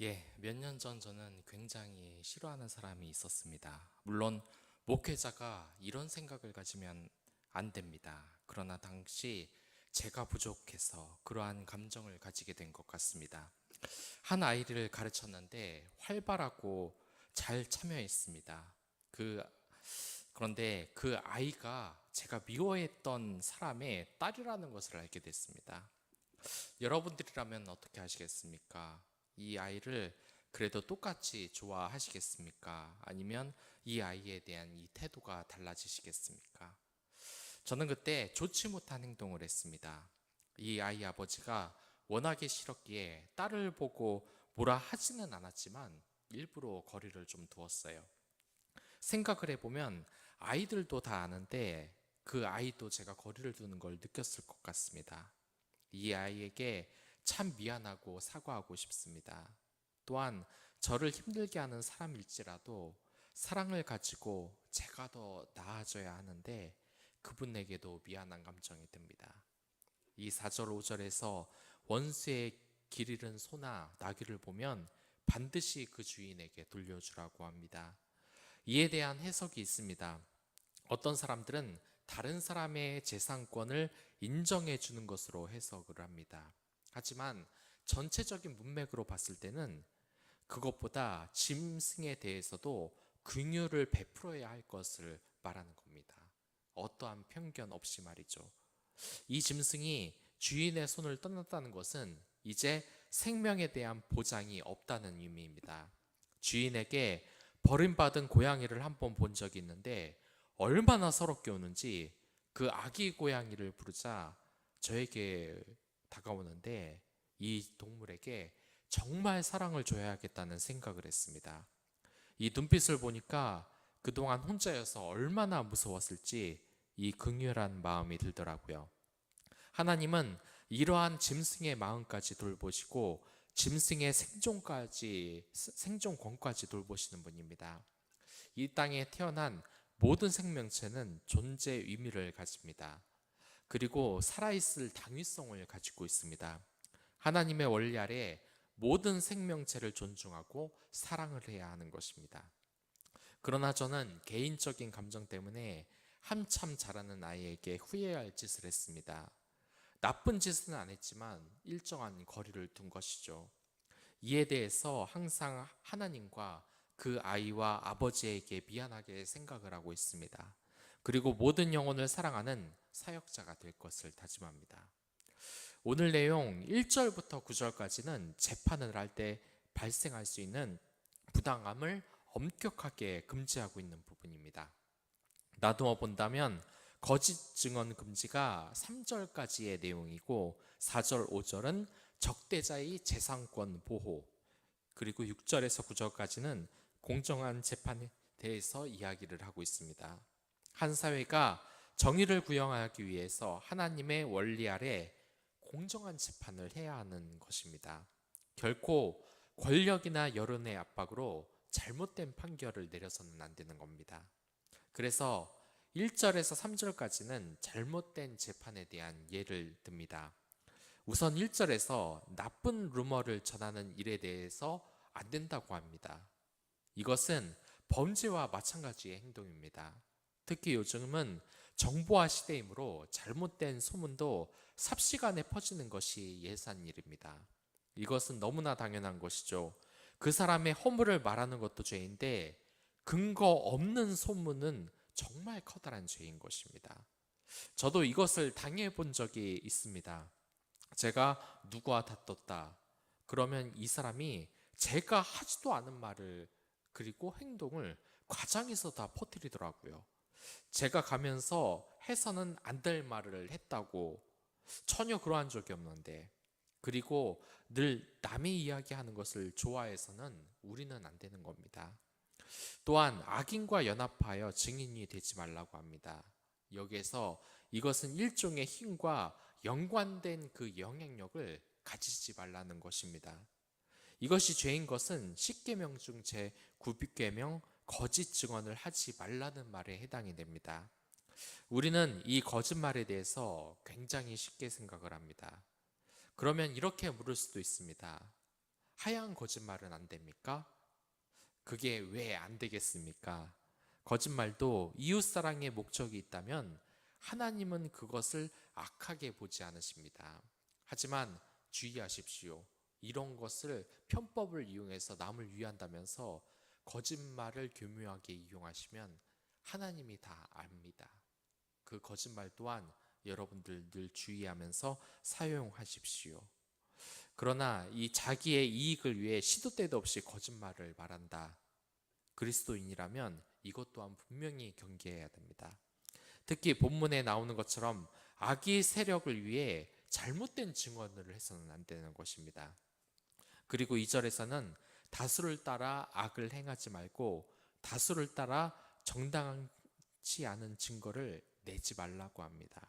몇 년 전 저는 굉장히 싫어하는 사람이 있었습니다. 물론 목회자가 이런 생각을 가지면 안 됩니다. 그러나 당시 제가 부족해서 그러한 감정을 가지게 된 것 같습니다. 한 아이를 가르쳤는데 활발하고 잘 참여했습니다. 그런데 그 아이가 제가 미워했던 사람의 딸이라는 것을 알게 됐습니다. 여러분들이라면 어떻게 하시겠습니까? 이 아이를 그래도 똑같이 좋아하시겠습니까? 아니면 이 아이에 대한 이 태도가 달라지시겠습니까? 저는 그때 좋지 못한 행동을 했습니다. 이 아이 아버지가 워낙에 싫었기에 딸을 보고 뭐라 하지는 않았지만 일부러 거리를 좀 두었어요. 생각을 해보면 아이들도 다 아는데 그 아이도 제가 거리를 두는 걸 느꼈을 것 같습니다. 이 아이에게 참 미안하고 사과하고 싶습니다. 또한 저를 힘들게 하는 사람일지라도 사랑을 가지고 제가 더 나아져야 하는데 그분에게도 미안한 감정이 듭니다. 이 4절 5절에서 원수의 길 잃은 소나 나귀를 보면 반드시 그 주인에게 돌려주라고 합니다. 이에 대한 해석이 있습니다. 어떤 사람들은 다른 사람의 재산권을 인정해 주는 것으로 해석을 합니다. 하지만 전체적인 문맥으로 봤을 때는 그것보다 짐승에 대해서도 긍휼을 베풀어야 할 것을 말하는 겁니다. 어떠한 편견 없이 말이죠. 이 짐승이 주인의 손을 떠났다는 것은 이제 생명에 대한 보장이 없다는 의미입니다. 주인에게 버림받은 고양이를 한번 본 적이 있는데 얼마나 서럽게 우는지 그 아기 고양이를 부르자 저에게 다가오는데 이 동물에게 정말 사랑을 줘야겠다는 생각을 했습니다. 이 눈빛을 보니까 그동안 혼자여서 얼마나 무서웠을지 이 긍휼한 마음이 들더라고요. 하나님은 이러한 짐승의 마음까지 돌보시고 짐승의 생존권까지 돌보시는 분입니다. 이 땅에 태어난 모든 생명체는 존재 의미를 가집니다. 그리고 살아있을 당위성을 가지고 있습니다. 하나님의 원리 아래 모든 생명체를 존중하고 사랑을 해야 하는 것입니다. 그러나 저는 개인적인 감정 때문에 한참 자라는 아이에게 후회할 짓을 했습니다. 나쁜 짓은 안 했지만 일정한 거리를 둔 것이죠. 이에 대해서 항상 하나님과 그 아이와 아버지에게 미안하게 생각을 하고 있습니다. 그리고 모든 영혼을 사랑하는 사역자가 될 것을 다짐합니다. 오늘 내용 1절부터 9절까지는 재판을 할 때 발생할 수 있는 부당함을 엄격하게 금지하고 있는 부분입니다. 나누어 본다면 거짓 증언 금지가 3절까지의 내용이고 4절, 5절은 적대자의 재산권 보호, 그리고 6절에서 9절까지는 공정한 재판에 대해서 이야기를 하고 있습니다. 한 사회가 정의를 구현하기 위해서 하나님의 원리 아래 공정한 재판을 해야 하는 것입니다. 결코 권력이나 여론의 압박으로 잘못된 판결을 내려서는 안 되는 겁니다. 그래서 1절에서 3절까지는 잘못된 재판에 대한 예를 듭니다. 우선 1절에서 나쁜 루머를 전하는 일에 대해서 안 된다고 합니다. 이것은 범죄와 마찬가지의 행동입니다. 특히 요즘은 정보화 시대이므로 잘못된 소문도 삽시간에 퍼지는 것이 예산 일입니다. 이것은 너무나 당연한 것이죠. 그 사람의 허물을 말하는 것도 죄인데 근거 없는 소문은 정말 커다란 죄인 것입니다. 저도 이것을 당해 본 적이 있습니다. 제가 누구와 다퉜다. 그러면 이 사람이 제가 하지도 않은 말을 그리고 행동을 과장해서 다 퍼뜨리더라고요. 제가 가면서 해서는 안 될 말을 했다고 전혀 그러한 적이 없는데, 그리고 늘 남이 이야기하는 것을 좋아해서는 우리는 안 되는 겁니다. 또한 악인과 연합하여 증인이 되지 말라고 합니다. 여기에서 이것은 일종의 힘과 연관된 그 영향력을 가지지 말라는 것입니다. 이것이 죄인 것은 10계명 중 제9계명 거짓 증언을 하지 말라는 말에 해당이 됩니다. 우리는 이 거짓말에 대해서 굉장히 쉽게 생각을 합니다. 그러면 이렇게 물을 수도 있습니다. 하얀 거짓말은 안 됩니까? 그게 왜 안 되겠습니까? 거짓말도 이웃사랑의 목적이 있다면 하나님은 그것을 악하게 보지 않으십니다. 하지만 주의하십시오. 이런 것을 편법을 이용해서 남을 위한다면서 거짓말을 교묘하게 이용하시면 하나님이 다 압니다. 그 거짓말 또한 여러분들 늘 주의하면서 사용하십시오. 그러나 이 자기의 이익을 위해 시도 때도 없이 거짓말을 말한다. 그리스도인이라면 이것 또한 분명히 경계해야 됩니다. 특히 본문에 나오는 것처럼 악의 세력을 위해 잘못된 증언을 해서는 안 되는 것입니다. 그리고 2절에서는 다수를 따라 악을 행하지 말고 다수를 따라 정당치 않은 증거를 내지 말라고 합니다.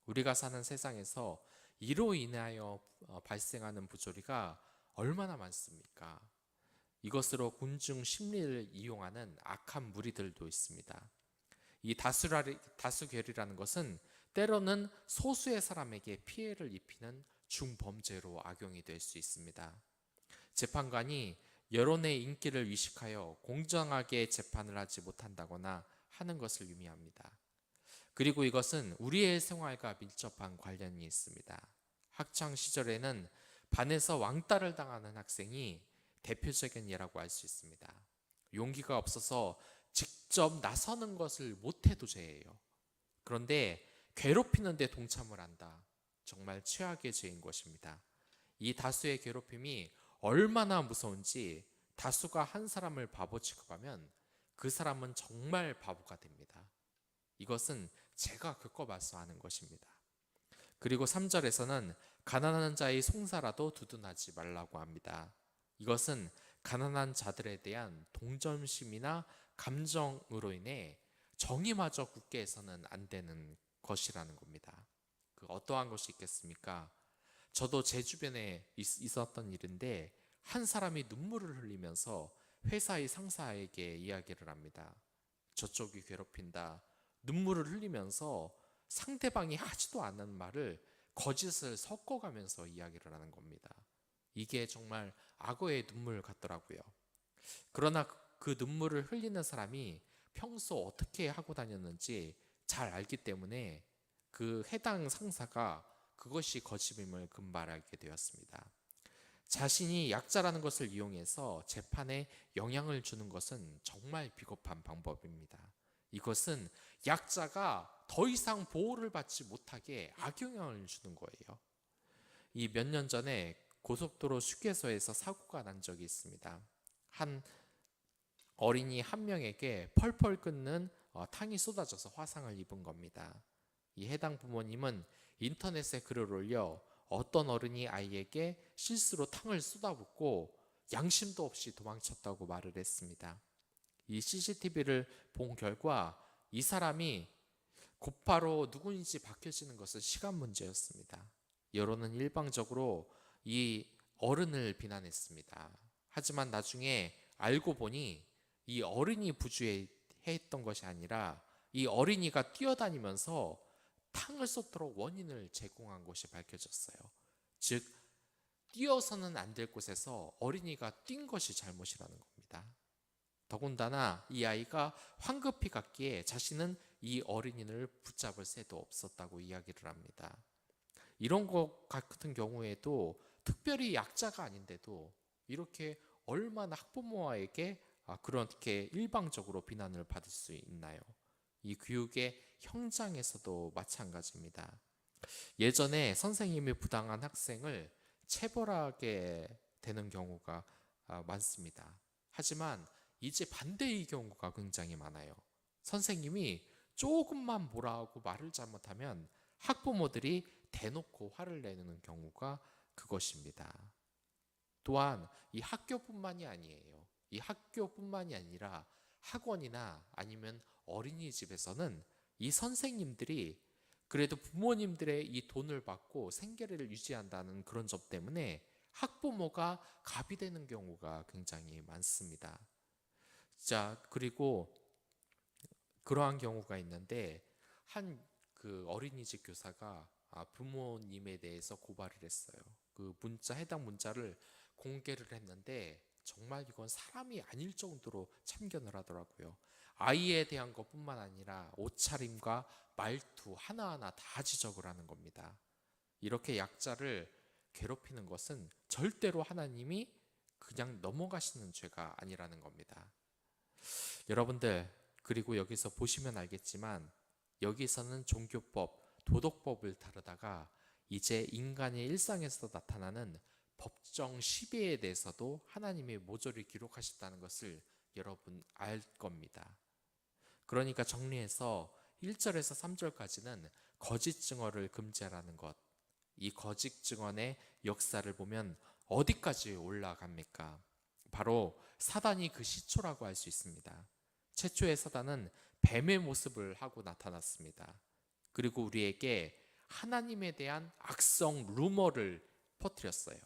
우리가 사는 세상에서 이로 인하여 발생하는 부조리가 얼마나 많습니까? 이것으로 군중 심리를 이용하는 악한 무리들도 있습니다. 이 다수결이라는 것은 때로는 소수의 사람에게 피해를 입히는 중범죄로 악용이 될 수 있습니다. 재판관이 여론의 인기를 위식하여 공정하게 재판을 하지 못한다거나 하는 것을 의미합니다. 그리고 이것은 우리의 생활과 밀접한 관련이 있습니다. 학창 시절에는 반에서 왕따를 당하는 학생이 대표적인 예라고 할 수 있습니다. 용기가 없어서 직접 나서는 것을 못해도 죄예요. 그런데 괴롭히는 데 동참을 한다. 정말 최악의 죄인 것입니다. 이 다수의 괴롭힘이 얼마나 무서운지 다수가 한 사람을 바보 취급하면 그 사람은 정말 바보가 됩니다. 이것은 제가 겪어봐서 아는 것입니다. 그리고 3절에서는 가난한 자의 송사라도 두둔하지 말라고 합니다. 이것은 가난한 자들에 대한 동정심이나 감정으로 인해 정의마저 굳게 해서는 안 되는 것이라는 겁니다. 그 어떠한 것이 있겠습니까? 저도 제 주변에 있었던 일인데 한 사람이 눈물을 흘리면서 회사의 상사에게 이야기를 합니다. 저쪽이 괴롭힌다. 눈물을 흘리면서 상대방이 하지도 않는 말을 거짓을 섞어가면서 이야기를 하는 겁니다. 이게 정말 악어의 눈물 같더라고요. 그러나 그 눈물을 흘리는 사람이 평소 어떻게 하고 다녔는지 잘 알기 때문에 그 해당 상사가 그것이 거짓임을 금발하게 되었습니다. 자신이 약자라는 것을 이용해서 재판에 영향을 주는 것은 정말 비겁한 방법입니다. 이것은 약자가 더 이상 보호를 받지 못하게 악영향을 주는 거예요. 이 몇 년 전에 고속도로 휴게소에서 사고가 난 적이 있습니다. 한 어린이 한 명에게 펄펄 끓는 탕이 쏟아져서 화상을 입은 겁니다. 이 해당 부모님은 인터넷에 글을 올려 어떤 어른이 아이에게 실수로 탕을 쏟아붓고 양심도 없이 도망쳤다고 말을 했습니다. 이 CCTV를 본 결과 이 사람이 곧바로 누구인지 밝혀지는 것은 시간 문제였습니다. 여론은 일방적으로 이 어른을 비난했습니다. 하지만 나중에 알고 보니 이 어른이 부주의했던 것이 아니라 이 어린이가 뛰어다니면서 탕을 쏟도록 원인을 제공한 것이 밝혀졌어요. 즉 뛰어서는 안 될 곳에서 어린이가 뛴 것이 잘못이라는 겁니다. 더군다나 이 아이가 황급히 갔기에 자신은 이 어린이를 붙잡을 새도 없었다고 이야기를 합니다. 이런 것 같은 경우에도 특별히 약자가 아닌데도 이렇게 얼마나 학부모에게 그렇게 일방적으로 비난을 받을 수 있나요? 이 교육의 현장에서도 마찬가지입니다. 예전에 선생님이 부당한 학생을 체벌하게 되는 경우가 많습니다. 하지만 이제 반대의 경우가 굉장히 많아요. 선생님이 조금만 뭐라 하고 말을 잘못하면 학부모들이 대놓고 화를 내는 경우가 그것입니다. 또한 이 학교뿐만이 아니에요. 이 학교뿐만이 아니라 학원이나 아니면 어린이집에서는 이 선생님들이 그래도 부모님들의 이 돈을 받고 생계를 유지한다는 그런 점 때문에 학부모가 갑이 되는 경우가 굉장히 많습니다. 자, 그리고 그러한 경우가 있는데 한 그 어린이집 교사가 부모님에 대해서 고발을 했어요. 그 해당 문자를 공개를 했는데 정말 이건 사람이 아닐 정도로 참견을 하더라고요. 아이에 대한 것뿐만 아니라 옷차림과 말투 하나하나 다 지적을 하는 겁니다. 이렇게 약자를 괴롭히는 것은 절대로 하나님이 그냥 넘어가시는 죄가 아니라는 겁니다. 여러분들, 그리고 여기서 보시면 알겠지만 여기서는 종교법, 도덕법을 다루다가 이제 인간의 일상에서 나타나는 법정 시비에 대해서도 하나님이 모조리 기록하셨다는 것을 여러분 알 겁니다. 그러니까 정리해서 1절에서 3절까지는 거짓 증언을 금지하라는 것, 이 거짓 증언의 역사를 보면 어디까지 올라갑니까? 바로 사단이 그 시초라고 할 수 있습니다. 최초의 사단은 뱀의 모습을 하고 나타났습니다. 그리고 우리에게 하나님에 대한 악성 루머를 퍼뜨렸어요.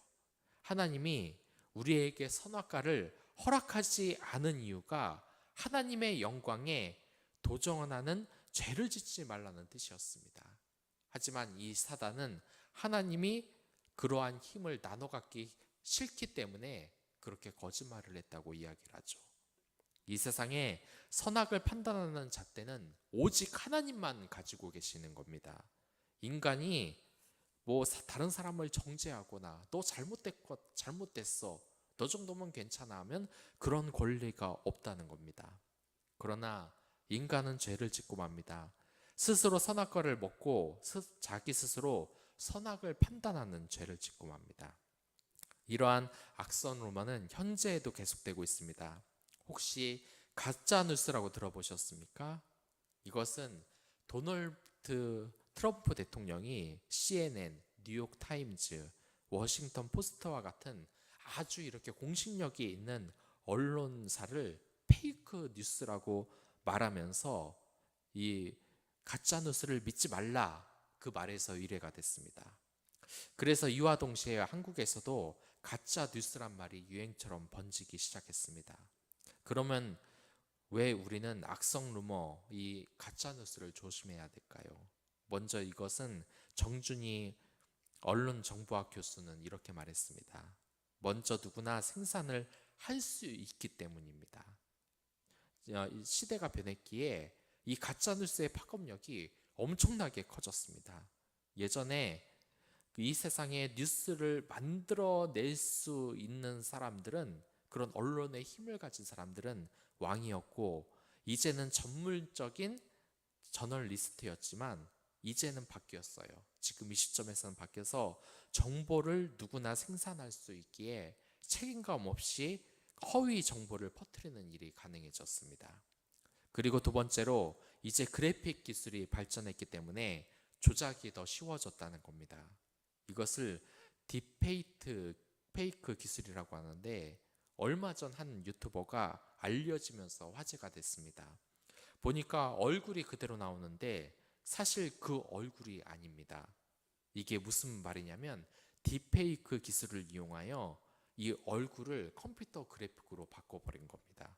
하나님이 우리에게 선악과를 허락하지 않은 이유가 하나님의 영광에 도전하는 죄를 짓지 말라는 뜻이었습니다. 하지만 이 사단은 하나님이 그러한 힘을 나눠 갖기 싫기 때문에 그렇게 거짓말을 했다고 이야기를 하죠. 이 세상에 선악을 판단하는 잣대는 오직 하나님만 가지고 계시는 겁니다. 인간이 다른 사람을 정죄하거나 너 잘못됐어, 너 정도면 괜찮아 하면 그런 권리가 없다는 겁니다. 그러나 인간은 죄를 짓고 맙니다. 스스로 선악과를 먹고 자기 스스로 선악을 판단하는 죄를 짓고 맙니다. 이러한 악성 루머는 현재에도 계속되고 있습니다. 혹시 가짜 뉴스라고 들어보셨습니까? 이것은 도널드 트럼프 대통령이 CNN, 뉴욕 타임즈, 워싱턴 포스트와 같은 아주 이렇게 공신력이 있는 언론사를 페이크 뉴스라고 말하면서 이 가짜 뉴스를 믿지 말라, 그 말에서 유래가 됐습니다. 그래서 이와 동시에 한국에서도 가짜 뉴스란 말이 유행처럼 번지기 시작했습니다. 그러면 왜 우리는 악성 루머, 이 가짜 뉴스를 조심해야 될까요? 먼저 이것은 정준희 언론정보학 교수는 이렇게 말했습니다. 먼저 누구나 생산을 할 수 있기 때문입니다. 시대가 변했기에 이 가짜 뉴스의 파급력이 엄청나게 커졌습니다. 예전에 이 세상에 뉴스를 만들어낼 수 있는 사람들은, 그런 언론의 힘을 가진 사람들은 왕이었고, 이제는 전문적인 저널리스트였지만 이제는 바뀌었어요. 지금 이 시점에서는 바뀌어서 정보를 누구나 생산할 수 있기에 책임감 없이 허위 정보를 퍼뜨리는 일이 가능해졌습니다. 그리고 두 번째로 이제 그래픽 기술이 발전했기 때문에 조작이 더 쉬워졌다는 겁니다. 이것을 딥페이크 기술이라고 하는데, 얼마 전 한 유튜버가 알려지면서 화제가 됐습니다. 보니까 얼굴이 그대로 나오는데 사실 그 얼굴이 아닙니다. 이게 무슨 말이냐면 딥페이크 기술을 이용하여 이 얼굴을 컴퓨터 그래픽으로 바꿔버린 겁니다.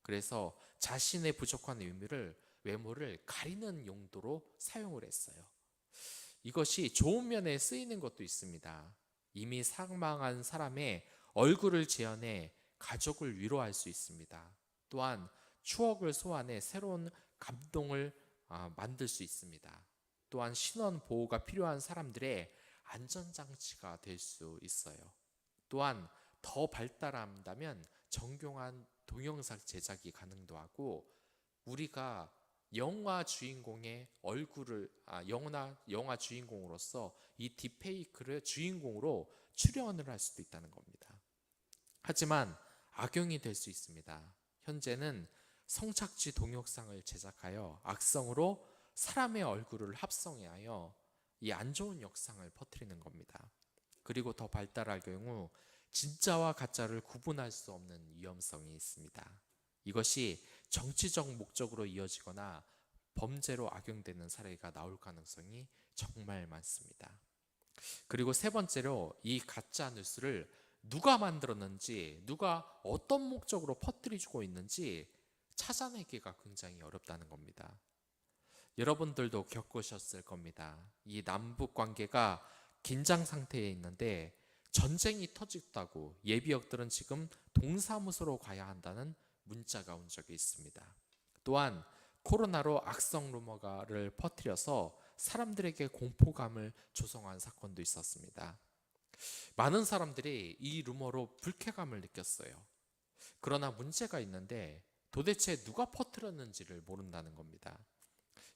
그래서 자신의 부족한 외모를 가리는 용도로 사용을 했어요. 이것이 좋은 면에 쓰이는 것도 있습니다. 이미 사망한 사람의 얼굴을 재현해 가족을 위로할 수 있습니다. 또한 추억을 소환해 새로운 감동을 만들 수 있습니다. 또한 신원 보호가 필요한 사람들의 안전장치가 될 수 있어요. 또한 더 발달한다면 정교한 동영상 제작이 가능도 하고, 우리가 영화 주인공의 얼굴을 영화 주인공으로서 이 딥페이크를 주인공으로 출연을 할 수도 있다는 겁니다. 하지만 악용이 될 수 있습니다. 현재는 성착취 동영상을 제작하여 악성으로 사람의 얼굴을 합성하여 이 안 좋은 역상을 퍼뜨리는 겁니다. 그리고 더 발달할 경우 진짜와 가짜를 구분할 수 없는 위험성이 있습니다. 이것이 정치적 목적으로 이어지거나 범죄로 악용되는 사례가 나올 가능성이 정말 많습니다. 그리고 세 번째로 이 가짜 뉴스를 누가 만들었는지, 누가 어떤 목적으로 퍼뜨리고 있는지 찾아내기가 굉장히 어렵다는 겁니다. 여러분들도 겪으셨을 겁니다. 이 남북 관계가 긴장 상태에 있는데 전쟁이 터졌다고 예비역들은 지금 동사무소로 가야 한다는 문자가 온 적이 있습니다. 또한 코로나로 악성 루머를 퍼뜨려서 사람들에게 공포감을 조성한 사건도 있었습니다. 많은 사람들이 이 루머로 불쾌감을 느꼈어요. 그러나 문제가 있는데 도대체 누가 퍼뜨렸는지를 모른다는 겁니다.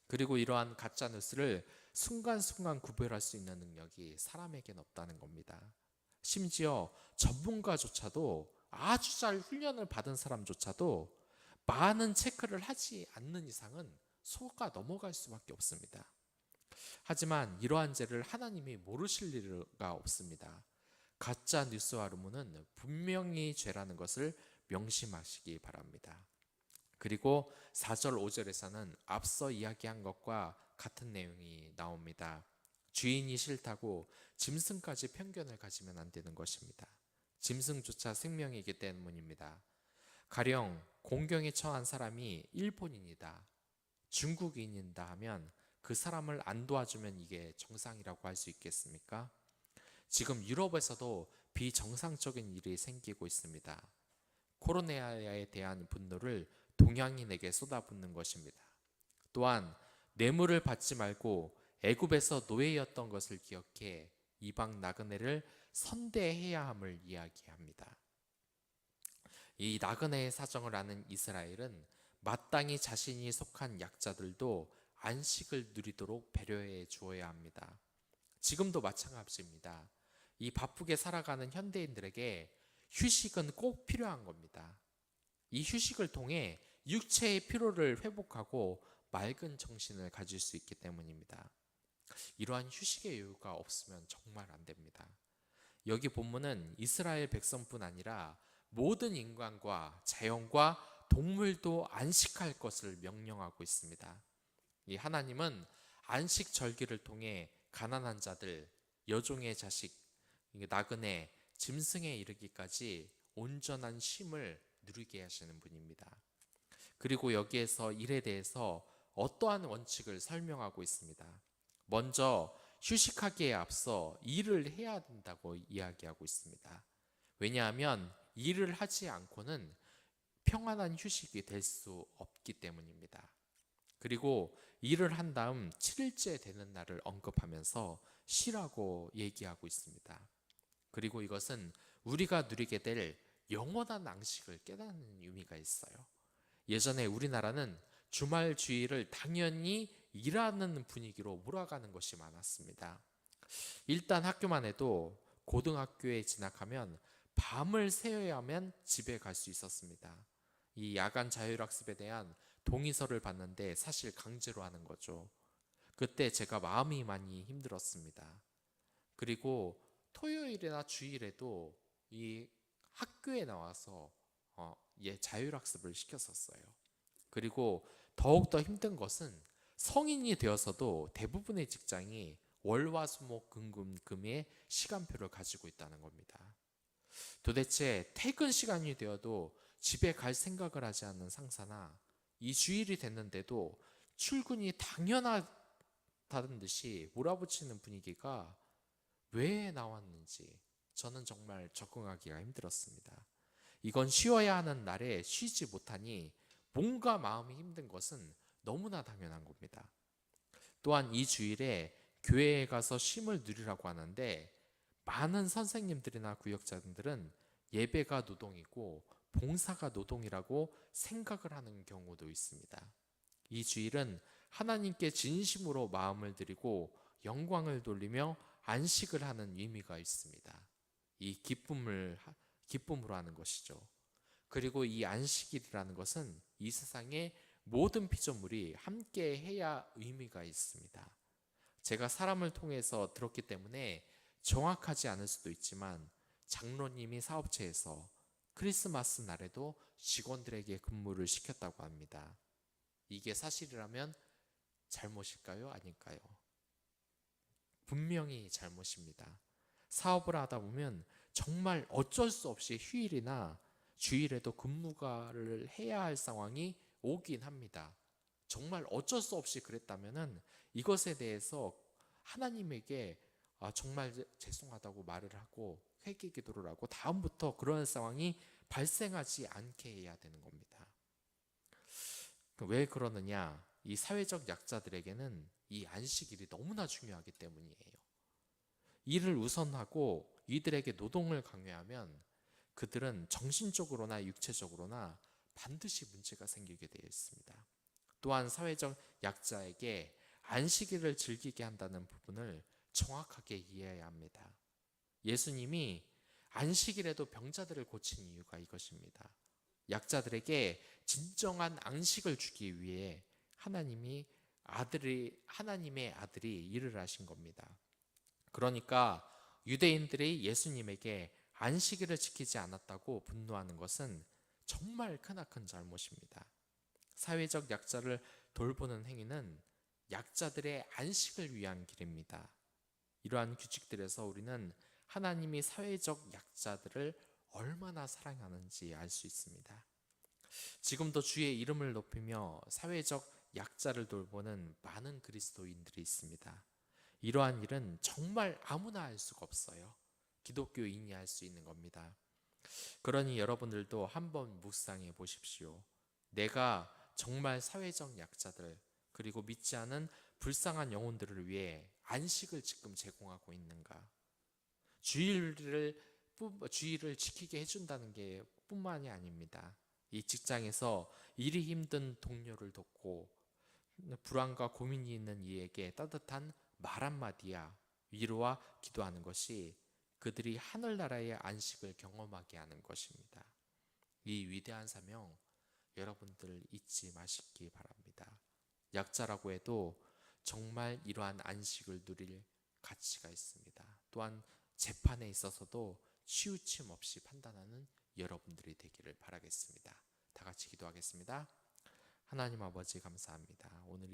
그리고 이러한 가짜 뉴스를 순간순간 구별할 수 있는 능력이 사람에겐 없다는 겁니다. 심지어 전문가조차도, 아주 잘 훈련을 받은 사람조차도 많은 체크를 하지 않는 이상은 속아 넘어갈 수밖에 없습니다. 하지만 이러한 죄를 하나님이 모르실 리가 없습니다. 가짜 뉴스와 루머는 분명히 죄라는 것을 명심하시기 바랍니다. 그리고 4절 5절에서는 앞서 이야기한 것과 같은 내용이 나옵니다. 주인이 싫다고 짐승까지 편견을 가지면 안 되는 것입니다. 짐승조차 생명이기 때문입니다. 가령 공경에 처한 사람이 일본인이다, 중국인이다 하면 그 사람을 안 도와주면 이게 정상이라고 할 수 있겠습니까? 지금 유럽에서도 비정상적인 일이 생기고 있습니다. 코로나에 대한 분노를 동양인에게 쏟아붓는 것입니다. 또한 뇌물을 받지 말고 애굽에서 노예였던 것을 기억해 이방 나그네를 선대해야 함을 이야기합니다. 이 나그네의 사정을 아는 이스라엘은 마땅히 자신이 속한 약자들도 안식을 누리도록 배려해 주어야 합니다. 지금도 마찬가지입니다. 이 바쁘게 살아가는 현대인들에게 휴식은 꼭 필요한 겁니다. 이 휴식을 통해 육체의 피로를 회복하고 맑은 정신을 가질 수 있기 때문입니다. 이러한 휴식의 여유가 없으면 정말 안 됩니다. 여기 본문은 이스라엘 백성뿐 아니라 모든 인간과 자연과 동물도 안식할 것을 명령하고 있습니다. 이 하나님은 안식 절기를 통해 가난한 자들, 여종의 자식, 나그네, 짐승에 이르기까지 온전한 쉼을 누리게 하시는 분입니다. 그리고 여기에서 일에 대해서 어떠한 원칙을 설명하고 있습니다. 먼저 휴식하기에 앞서 일을 해야 된다고 이야기하고 있습니다. 왜냐하면 일을 하지 않고는 평안한 휴식이 될 수 없기 때문입니다. 그리고 일을 한 다음 7일째 되는 날을 언급하면서 쉬라고 얘기하고 있습니다. 그리고 이것은 우리가 누리게 될 영원한 안식을 깨닫는 의미가 있어요. 예전에 우리나라는 주말 주일을 당연히 일하는 분위기로 몰아가는 것이 많았습니다. 일단 학교만 해도 고등학교에 진학하면 밤을 새워야만 집에 갈 수 있었습니다. 이 야간 자율학습에 대한 동의서를 받는데 사실 강제로 하는 거죠. 그때 제가 마음이 많이 힘들었습니다. 그리고 토요일이나 주일에도 이 학교에 나와서 자율학습을 시켰었어요. 그리고 더욱더 힘든 것은 성인이 되어서도 대부분의 직장이 월화수목금금의 시간표를 가지고 있다는 겁니다. 도대체 퇴근 시간이 되어도 집에 갈 생각을 하지 않는 상사나 이 주일이 됐는데도 출근이 당연하다는 듯이 몰아붙이는 분위기가 왜 나왔는지 저는 정말 적응하기가 힘들었습니다. 이건 쉬어야 하는 날에 쉬지 못하니 뭔가 마음이 힘든 것은 너무나 당연한 겁니다. 또한 이 주일에 교회에 가서 쉼을 누리라고 하는데 많은 선생님들이나 구역장들은 예배가 노동이고 봉사가 노동이라고 생각을 하는 경우도 있습니다. 이 주일은 하나님께 진심으로 마음을 드리고 영광을 돌리며 안식을 하는 의미가 있습니다. 이 기쁨으로 하는 것이죠. 그리고 이 안식일이라는 것은 이 세상의 모든 피조물이 함께 해야 의미가 있습니다. 제가 사람을 통해서 들었기 때문에 정확하지 않을 수도 있지만 장로님이 사업체에서 크리스마스 날에도 직원들에게 근무를 시켰다고 합니다. 이게 사실이라면 잘못일까요? 아닐까요? 분명히 잘못입니다. 사업을 하다 보면 정말 어쩔 수 없이 휴일이나 주일에도 근무를 해야 할 상황이 오긴 합니다. 정말 어쩔 수 없이 그랬다면은 이것에 대해서 하나님에게 정말 죄송하다고 말을 하고 회개 기도를 하고 다음부터 그런 상황이 발생하지 않게 해야 되는 겁니다. 왜 그러느냐? 이 사회적 약자들에게는 이 안식일이 너무나 중요하기 때문이에요. 일을 우선하고 이들에게 노동을 강요하면 그들은 정신적으로나 육체적으로나 반드시 문제가 생기게 되어 있습니다. 또한 사회적 약자에게 안식일을 즐기게 한다는 부분을 정확하게 이해해야 합니다. 예수님이 안식일에도 병자들을 고친 이유가 이것입니다. 약자들에게 진정한 안식을 주기 위해 하나님의 아들이 일을 하신 겁니다. 그러니까 유대인들이 예수님에게 안식일을 지키지 않았다고 분노하는 것은 정말 크나큰 잘못입니다. 사회적 약자를 돌보는 행위는 약자들의 안식을 위한 길입니다. 이러한 규칙들에서 우리는 하나님이 사회적 약자들을 얼마나 사랑하는지 알 수 있습니다. 지금도 주의 이름을 높이며 사회적 약자를 돌보는 많은 그리스도인들이 있습니다. 이러한 일은 정말 아무나 할 수가 없어요. 기독교인이 할 수 있는 겁니다. 그러니 여러분들도 한번 묵상해 보십시오. 내가 정말 사회적 약자들 그리고 믿지 않은 불쌍한 영혼들을 위해 안식을 지금 제공하고 있는가? 주일을 지키게 해준다는 게 뿐만이 아닙니다. 이 직장에서 일이 힘든 동료를 돕고 불안과 고민이 있는 이에게 따뜻한 말 한마디야 위로와 기도하는 것이 그들이 하늘나라의 안식을 경험하게 하는 것입니다. 이 위대한 사명 여러분들 잊지 마시기 바랍니다. 약자라고 해도 정말 이러한 안식을 누릴 가치가 있습니다. 또한 재판에 있어서도 치우침 없이 판단하는 여러분들이 되기를 바라겠습니다. 다 같이 기도하겠습니다. 하나님 아버지 감사합니다. 오늘